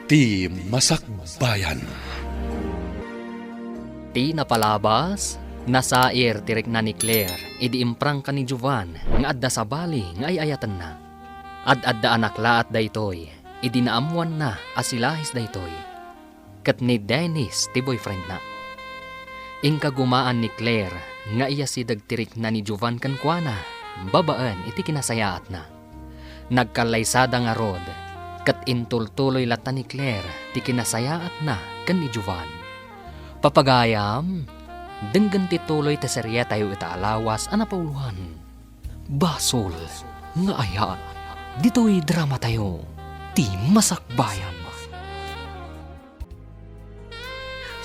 Ti Masakbayan. Ti napalabas, nasair tirik na ni Claire, idi imprang ka ni Jovan, nga adda sa bali, nga ayayatan na. Ad-adda anak laat daytoy, idi naamuan na, asilahis daytoy. Kat ni Dennis, ti boyfriend na. Ingka gumaan ni Claire, nga iya si dagtirik na ni Jovan kankwana, babaan iti kinasayaat na. Nagkalaysada nga rod, kat intultuloy lata ni Claire, ti kinasayaat na kan ni Jovan. Papagayam, denggan tituloy ta serya tayo itaalawas anapauluhan. Basol, nga aya, dito'y drama tayo, ti Masakbayan.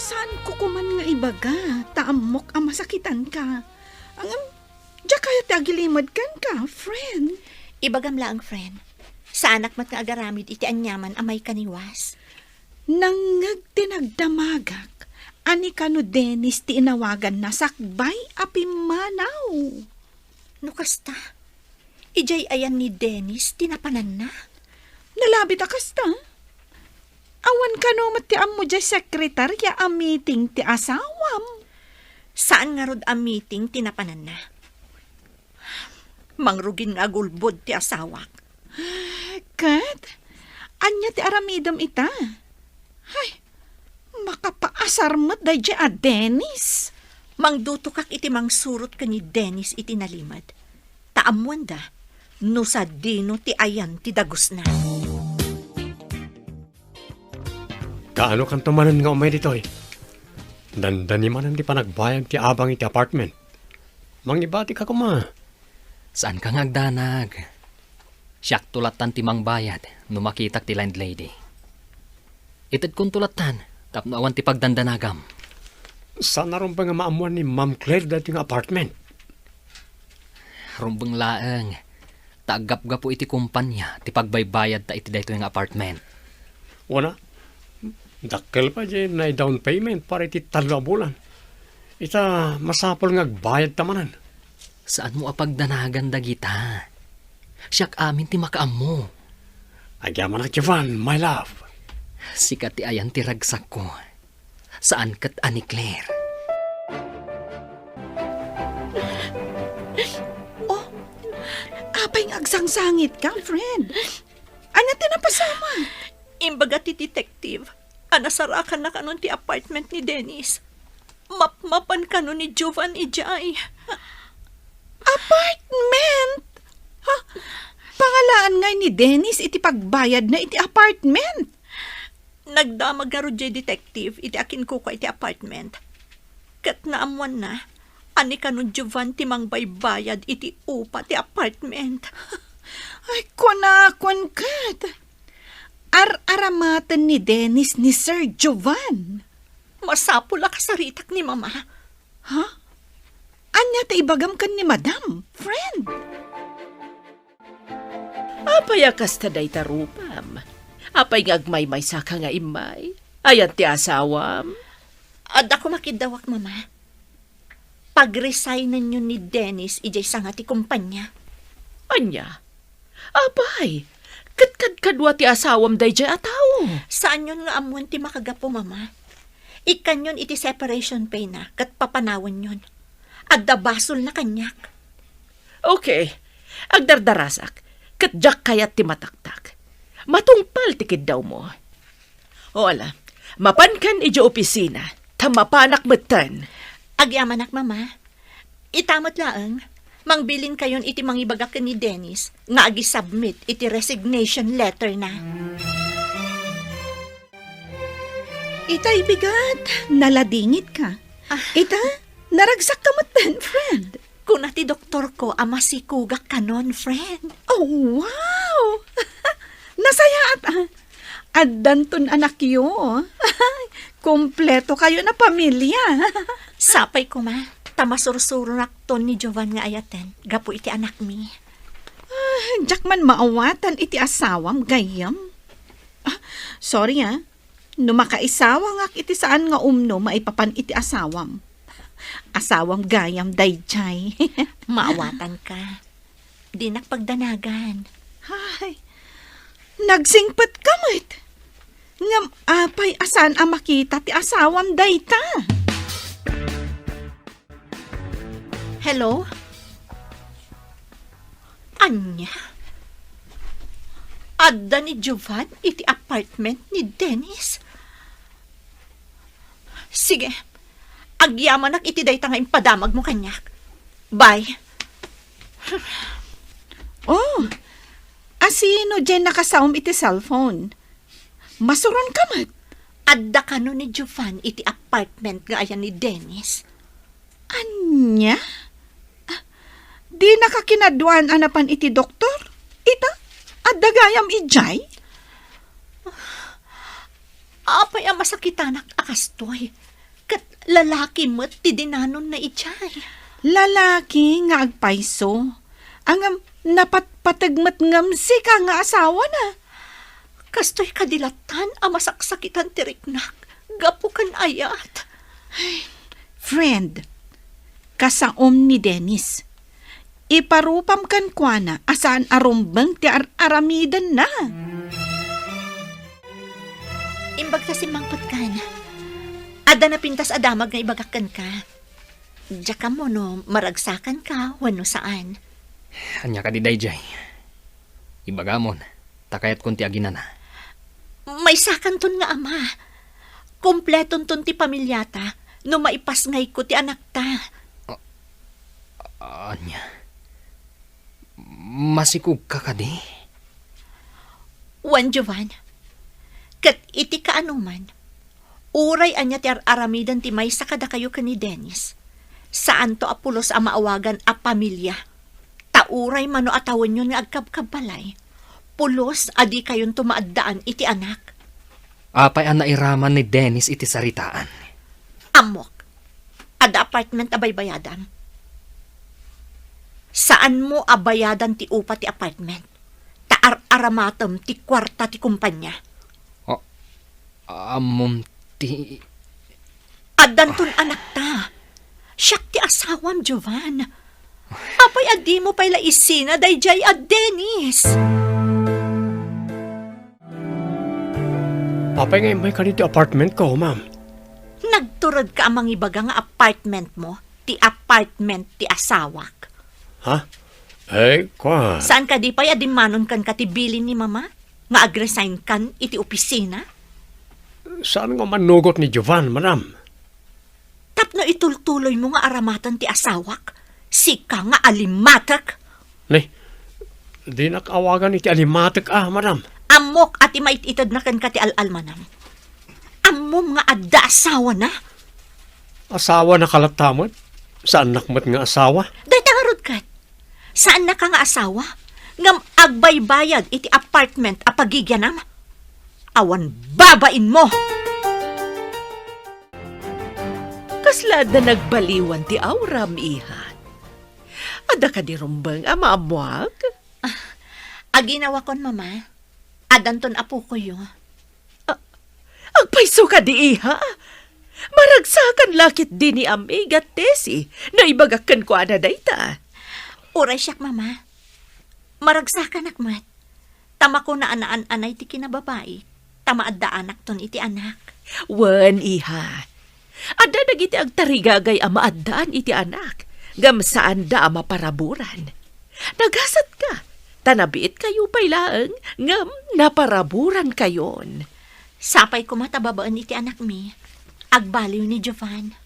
Saan ko kuman nga ibaga, taamok ang masakitan ka. Diya kaya ti agilimad ka, friend. Ibagam laang, friend. Sa anak mat nga agaramid iti anyaman amay kaniwas. Nangag tinagdamagak. Ani kano Dennis ti inawagan na sakbay api manaw. No kasta, ijay ayan ni Dennis tinapanan na. Nalabit akasta. Awan kano mat ti ammo jay sekretarya a meeting ti asawam. Saan nga rod ang meeting tinapanan na? Mangrugin nga gulbod ti asawak. Kat, anya ti aramidam ita. Ay, makapaasar mo't day a Dennis. Mangduto kak iti mangsurot ka ni Dennis iti nalimad. Taamuan da, no sa dino ti ayan ti dagos na. Kaano kan tumanan nga umay dito eh? Dandani manan di pa nagbayag ti abang iti apartment. Mangibati ka kuma. Saan ka ngagdanag? Siyak tulatan ti mangbayad, no makitak ti landlady. Itad kong tulatan, tapno awan ti pagdandanagam. Sana ron pa nga maamuan ni Ma'am Claire dati nga apartment. Rumbang laeng, tagap-gap po iti kumpanya, ti pagbaybayad ta iti dayto yung apartment. Wana, dakkel pa dyan na down payment para iti 3 bulan. Ita masapol nga agbayad tamanan. Saan mo apagdanagan dagita? Siyak amin ti makaam mo. Agyaman na Jovan, my love. Sikat ti ayan ti ragsak ko. Saan kat ani Claire? Oh, apay ng agsangsangit ka, friend. Anya tinapasama? Imbaga ti detective, anasarakan na kanon ti apartment ni Dennis. Mapmapan kanon ni Jovan ijay. Apartment? Ha? Pangalaan nga ni Dennis iti pagbayad na iti apartment. Nagdamag nga ro detective iti akin ko iti apartment. Kat naamuan na, ani kanon Jovan ti mangbaybayad iti upa ti apartment. Ay, kunakon kat. Ar-aramatan ni Dennis ni Sir Jovan. Masapula ka sa ritak ni Mama. Ha? Anya ta ibagam kan ni Madam, friend. Apay akas ta day tarupam. Apay ngagmay-may saka nga imay. Ayan ti asawam. Ad ako makidawak, Mama. Pag-resignan nyo ni Dennis, ijay sa nga ti kumpanya. Anya? Apay, kat kadwa ti asawam day jay ataw. Saan yun nga amuan ti makagapo, Mama? Ikan yun iti separation pay na, kat papanawan yun. Adda basol na kanyak. Okay, agdardarasak. Kat jak kayat ti mataktak. Matungpal tikid daw mo. O ala, mapankan iji opisina. Tamapanak metan. Agyamanak, Mama. Itamot laang, mangbilin kayon iti mangibagak ni Dennis, nga agi-submit iti resignation letter na. Itay bigat, naladingit ka. Ita, naragsak ka matan, friend. Kung ti doktor ko, amasikugak kanon, friend. Oh, wow! Nasayaat Addanton anak yo. Kompleto kayo na pamilya. Sapay ko, Ma. Tamasursuro nakton ni Jovan nga ayaten. Gapo iti anak mi. Diyak man maawatan iti asawam gayam. Sorry no makaisawa nga iti saan nga umno maipapan iti asawam. Asawam gayam dayjay. Maawatan ka. Di nakpagdanagan. Ay, nagsingpat kamit. Nga Apay asan ang makita ti asawam dayta? Hello? Anya? Adda ni Jovan iti apartment ni Dennis? Sige, agyaman iti dayta nga impadamag mo kanyak. Bye. Oh, asino dyan nakasawam iti cellphone? Masuron ka mat. Adda ka no ni Jovan iti apartment nga ayan ni Dennis. Anya? Di nakakinaduan anapan iti doktor? Ita? At dagayam ijay? Apay ang masakitanak akastoy. Kat lalaki mo't ti dinanon na ijay. Lalaki nga agpaiso. Ang napatpatagmat ngam si ka nga asawa na. Kastoy kadilatan ang masaksakitan tiriknak. Gapo kan ayat. Friend, kasaom ni Dennis. Iparupam kan kwa na asaan arumbang ti aramidan na. Imbag ta si mangpot kan. Ada na pintas adamag nga ibagakan ka. Diya ka mo no, maragsakan ka, wano saan. Anya ka di dayjay. Ibagamon, takayat kunti agina na. May sakan ton nga ama. Kompleton ton ti pamilyata, no maipas ngay ko ti anak ta. Anya, masikug ka ka di? Wan Jovan, kat iti kaanuman, uray anya ti aramidan ti may sakada kayo ka ni Dennis. Saan to apulos ang maawagan a pamilya? Tauray mano atawan yun nga agkabkabalay. Pulos adi kayon tumaaddaan iti anak. Apay ang nairaman ni Dennis iti saritaan. Amok, ada apartment abay bayadan. Saan mo abayadan ti upa ti apartment? Taar-aramatam ti kwarta ti kumpanya. Amom ti... Adanton anak ta. Siyak ti asawam, Jovan. Apay adi mo pala isina dayjay at Dennis. Apay nga may kanito apartment ko, ma'am. Nagturod ka amang ibaga nga apartment mo, ti apartment ti asawak. Ha? Eh, kwa. Saan ka di pa'y adimanon kan katibilin ni mama? Nga agresign kan iti opisina? Saan nga manugot ni Jovan, madam? Tapno itultuloy mo nga aramatan ti asawak? Sika nga alimatak? Nay, di nakawagan iti alimatik madam. Amok at imaititad na kan kati al-almanam. Amom nga adda asawa na? Asawa na kalatamot? Saan nakmat nga asawa? Day tangarod kat. Saan na ka nga asawa? Ngam agbaybayad iti apartment a pagigyanam? Awan babain mo! Kaslad na nagbaliwan ti awram, iha. Ada ka di rumbang amamuag? Aginawa kon, mama. Adanton apo ko yo. Agpaiso ka di, iha. Maragsakan lakit di ni amigat tesi na ibagakan ko ana dayta. Uray siyak, mama. Maragsakan akmat. Tama ko na anaan-anay ti kinababae. Tama adda anak ton iti anak. Wan, iha. Ada dagiti agtarigagay ama addaan iti anak. Gam saan da ama paraburan. Nagasat ka. Tanabiit kayo pailaang ngam naparaburan kayon. Sapay ko matababaan iti anak mi. Agbaliw ni Jovan.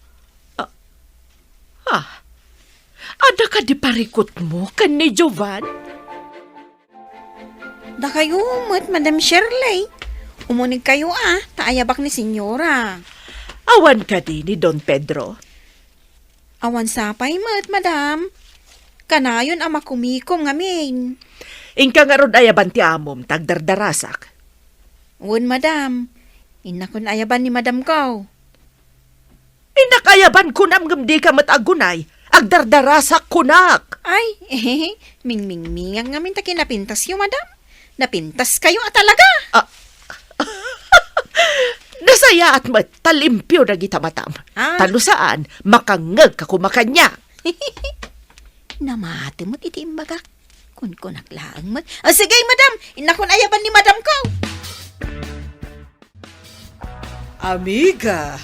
Ada ka di parikot mo kan ni Jovan? Da kayo umot, Madam Shirley. Umunig kayo taayabak ni Senyora. Awan ka di ni Don Pedro. Awan sapay mat, Madam. Kanayon ama kumikom ngamin. Ingka nga ron ayaban ti amom, tagdardarasak. Uwan, Madam. Inakon ayaban ni Madam ko. Inakayaban kunam di ka matagunay, agdardarasak kunak. Ay, ming-ming-mingang ngamin ta kinapintas yung Madam. Napintas kayo talaga. Nasaya at matalimpyo na kita matam. Talo saan, makangag ka kumakanya. Namati mo't iti imbagak. Kun-kunak lang mat. Sige, Madam. Inakon ayaban ni Madam ko. Amiga,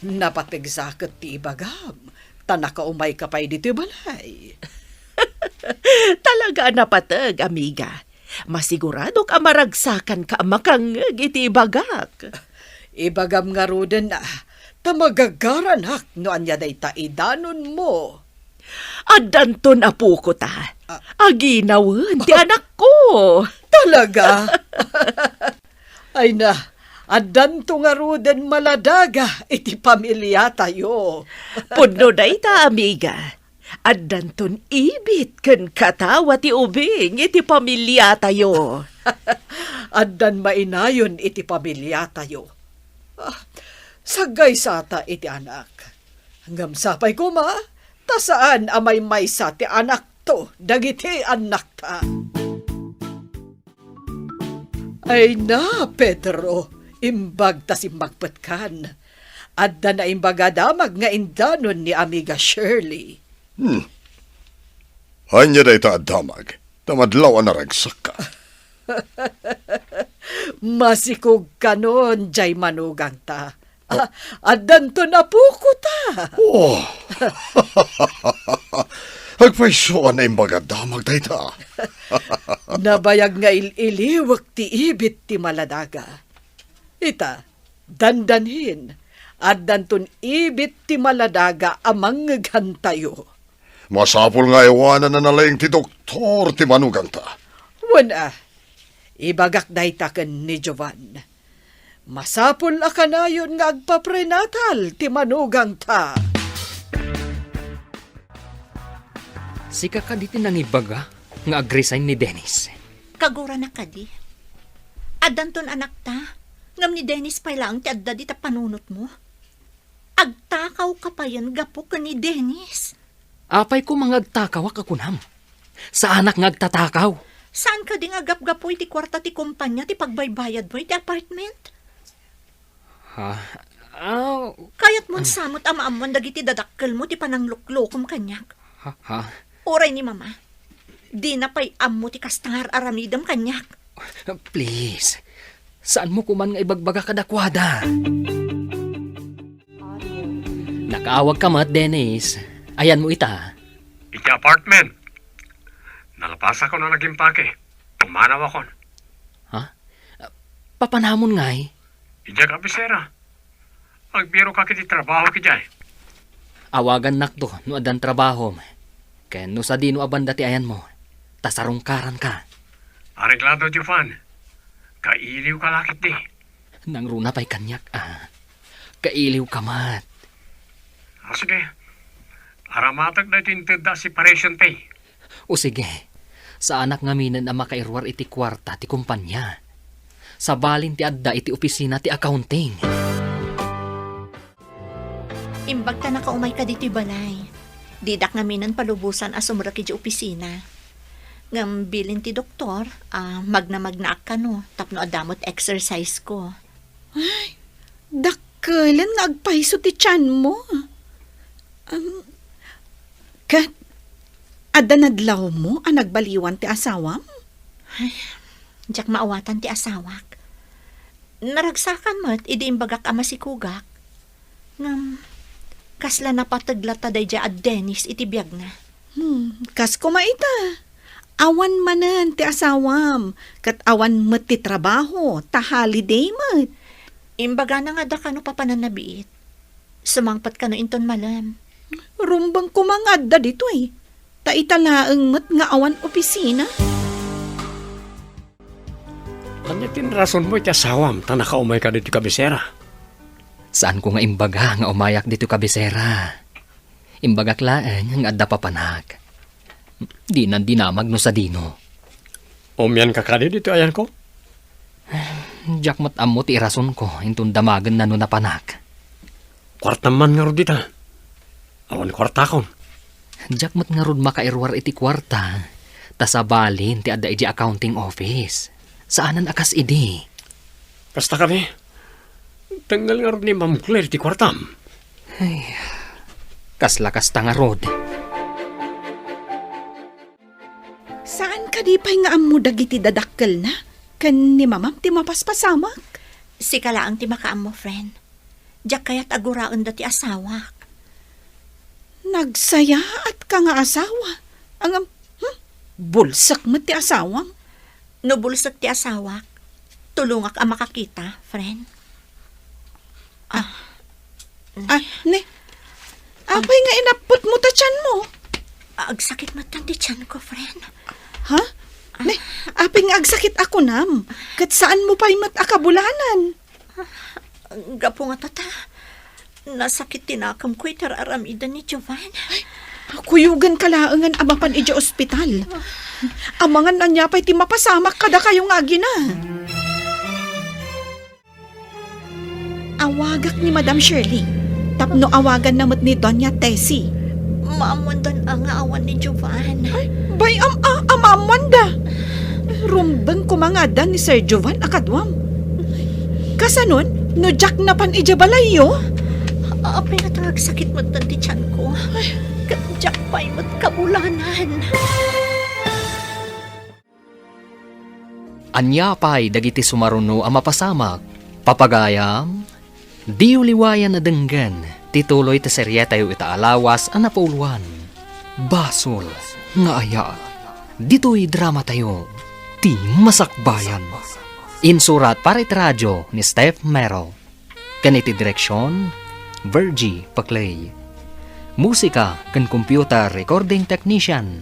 napatigsakat ti ibagam. Tanaka umay kapay dito balay. Talaga napatag, amiga. Masigurado ka maragsakan ka makangag iti bagak. Ibagam nga roden na, tamagagaran hak no anya day taidanon mo. Adanton apo ko ta. Aginawan, ti anak ko. Talaga? Ay na, adanto nga roden maladaga, iti pamilya tayo. Puno day ta, amiga. Adanton ibit ken katawa ti ubing iti pamilya tayo. Adan mainayon iti pamilya tayo. Sagay sata iti anak. Hanggang sapay ko ma, tasaan amay may sa ti anak to, dagiti anak ta. Ay na, Pedro, imbag ta simbagpet kan. Adda na imbaga damag nga indanon ni amiga Shirley. Anya day ta damag, tamadlaw ang naragsak ka. Masikog ka nun, jay manugang ta. Addan to na puko ta. Oh, agpaisoan na imbaga damag day ta. Nabayag nga iliwag ti ibit ti maladaga. Ita, dandanhin, addan ton ibit ti maladaga amang gantayo. Masapol nga iwanan na nalaing ti doktor ti manugang ta. Wana, ibagak day taken ni Jovan. Masapol akanayon nga agpaprenatal ti manugang ta. Sika ka diti nangibaga nga agresign ni Dennis. Kagura na kadi. Adanton anak ta. Ngam ni Dennis pa lang ti adda di ta panunot mo. Agtakaw ka pa yan gapo ka ni Dennis. Apay ko mangagtakaw kakunam. Sa anak ngagtatakaw. Saan ka di nga gap-gapoy ti kwarta ti kumpanya ti pagbaybayad mo ti apartment? Ha? Kayat mo samot ama-amon dagiti dadakkel mo ti panangluklokom kanyak. Ha? Oray ni mama. Di na pa'y ammo ti kastangar aramidam kanyak. Please. Saan mo kuman nga ibagbaga kadakwada? Nakaawag ka mat, Dennis. Ayan mo ita. Iti apartment. Nalapasa ko na naging pake. Pumanaw ako. Papanamon nga'y. Ija kabisera. Agbiro ka kiti trabaho ki jay. Awagan nakto no adan trabaho. Kaya no sa dino abanda ti ayan mo. Tasarungkaran ka. Areglado, Jovan. Kailiw ka lakit di. Nang runa pa'y kanyak Kailiw ka mat. Sige. Aramatag na itinted da separation pay. O sige. Sa anak ngaminan na makairwar iti kwarta ti kumpanya. Sa balin ti adda iti opisina ti accounting. Imbag ka nakaumay ka dito'y balay. Didak ngaminan palubusan asumra ki di opisina. Ngam bilin ti doktor, magna-magnaak ka no, tapno adamot exercise ko. Dakkelan nga agpaiso ti tiyan mo. Kat, adda nadlaw mo ang nagbaliwan ti asawam? Diyak maawatan ti asawak. Naragsakan mo't, idi imbagak ama si kugak. Ngam, kasla napataglata day dya at Dennis iti biyag na. Kas kumaita. Awan manan ti asawam. Kat awan met ti trabaho. Ta holiday met. Imbaga na nga da ka no papananabiit. Sumangpat ka no inton malam. Rumbang kumangad da dito eh. Ta italaang met nga awan opisina. Kanya tinrason mo iti asawam, ta nakaumay ka dito kabisera. Saan ko nga imbaga nga umayak dito kabisera? Imbagak laan nga adda papanak. Di nan dinamag no sa dino. Umyan ka kadi dito ayan ko? Diyak mat ammo ti irason ko intun damagan na no napanak. Kwarta man nga ro dita. Awan kwarta kon. Diyak mat nga rod makairwar iti kwarta. Ta sa balin ti adda iti accounting office. Saanan akas idi? Kasta kami. Tanggal nga ro ni Ma'am Claire ti kwartam. Kaslakas ta nga rod. Saan ka di pa'y nga amo dagiti dadakkel na? Kan ni mamam ti mapaspasamak? Si kalaang ti makaam mo, friend. Diyak kaya't aguraan dati asawa. Nagsaya at ka nga asawa. Ang bulsak mo ti asawam. Nubulsak ti asawa. Tulungak ang makakita, friend. Ne. Apay nga inapot mo ta tiyan mo. Agsakit matan ti tiyan ko, friend. Ha? Ne, apay nga agsakit ako nam. Kat saan mo pa'y akabulanan? Gapo nga tata. Nasakit tinakam ko itararamidan ni Jovan. Kuyugan kalaangan amapan ija ospital. Amangan na niya pa'y ti mapasamak kada kayo nga gina. Awagak ni Madam Shirley. Tapno awagan namot ni Doña Tessie. Maamundan ang awan ni Jovan. Bay amamanda. Rumbang kumangada ni Sir Jovan akadwam. Kasanon, no Jack na pan ija balayo. Apay nga tangag sakit matan ti tiyan ko. Jack pa'y matkabulanan. Anyapay dagiti sumaruno ang mapasamak. Papagayam, di uliwayan na denggan, tituloy ta seryetayo itaalawas ang napauluan. Basol, nga aya, dito'y drama tayo, ti masakbayan. Insurat para radyo ni Steph Merrill. Kaniti direksyon, Virgie Paclay. Musika kan computer recording technician,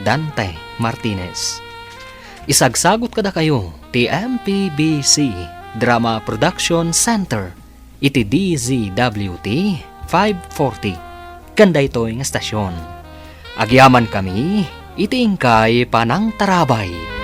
Dante Martinez. Isagsagot kada kayo, ti MPBC Drama Production Center, iti DZWT 540. Kanda ito'y nga stasyon. Agyaman kami, iti ingkay panang tarabay.